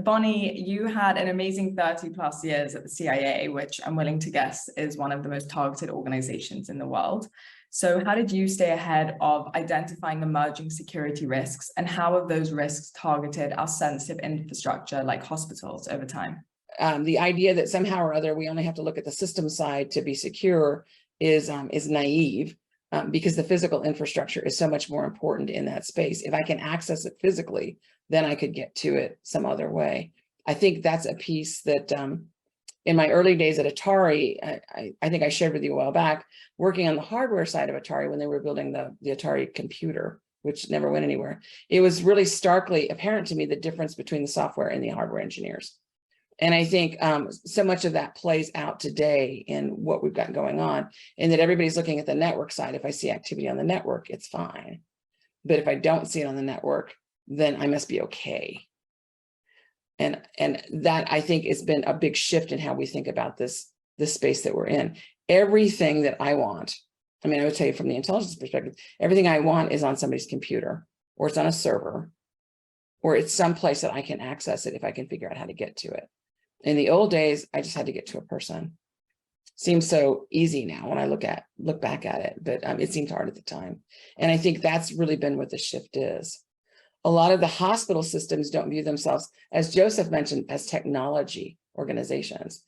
Bonnie, you had an amazing 30 plus years at the CIA, which I'm willing to guess is one of the most targeted organizations in the world. So how did you stay ahead of identifying emerging security risks, and how have those risks targeted our sensitive infrastructure like hospitals over time? The idea that somehow or other we only have to look at the system side to be secure is naive, because the physical infrastructure is so much more important in that space. If I can access it physically, then I could get to it some other way. I think that's a piece that in my early days at Atari, I think I shared with you a while back, working on the hardware side of Atari when they were building the Atari computer, which never went anywhere. It was really starkly apparent to me the difference between the software and the hardware engineers. And I think so much of that plays out today in what we've got going on, and that everybody's looking at the network side. If I see activity on the network, it's fine. But if I don't see it on the network, then I must be okay. And that, I think, has been a big shift in how we think about this space that we're in. Everything that I want, I mean, I would tell you from the intelligence perspective, everything I want is on somebody's computer, or it's on a server, or it's someplace that I can access it if I can figure out how to get to it. In the old days, I just had to get to a person. Seems so easy now when I look back at it, but it seemed hard at the time. And I think that's really been what the shift is. A lot of the hospital systems don't view themselves, as Joseph mentioned, as technology organizations.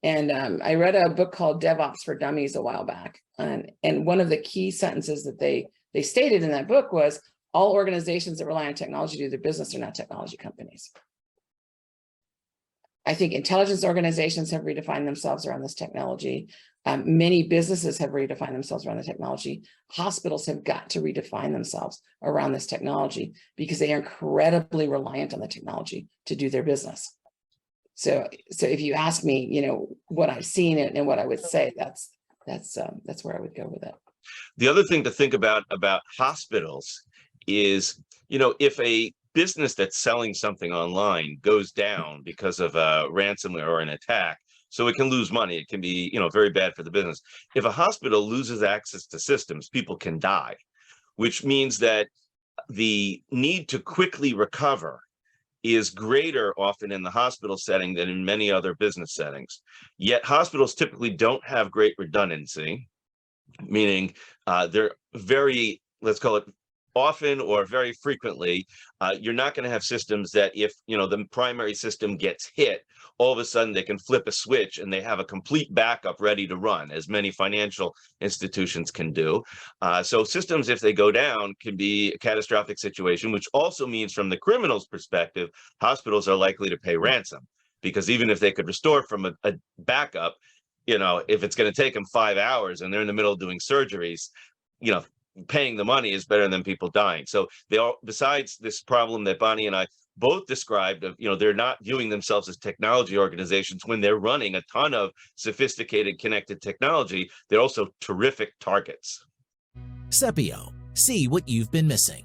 And I read a book called DevOps for Dummies a while back. And one of the key sentences that they stated in that book was, all organizations that rely on technology to do their business are not technology companies. I think intelligence organizations have redefined themselves around this technology. Many businesses have redefined themselves around the technology. Hospitals have got to redefine themselves around this technology because they are incredibly reliant on the technology to do their business. So if you ask me, you know, what I've seen and what I would say, that's where I would go with it. The other thing to think about hospitals is, you know, if a business that's selling something online goes down because of a ransomware or an attack, so it can lose money. It can be, you know, very bad for the business. If a hospital loses access to systems, people can die, which means that the need to quickly recover is greater often in the hospital setting than in many other business settings. Yet hospitals typically don't have great redundancy, meaning they're very, let's call it, often or very frequently, you're not going to have systems that if, you know, the primary system gets hit, all of a sudden they can flip a switch and they have a complete backup ready to run, as many financial institutions can do. So systems, if they go down, can be a catastrophic situation, which also means from the criminal's perspective, hospitals are likely to pay ransom, because even if they could restore from a backup, you know, if it's going to take them 5 hours and they're in the middle of doing surgeries, you know, paying the money is better than people dying. So they all, besides this problem that Bonnie and I both described of, you know, they're not viewing themselves as technology organizations when they're running a ton of sophisticated connected technology, they're also terrific targets. Sepio, see what you've been missing.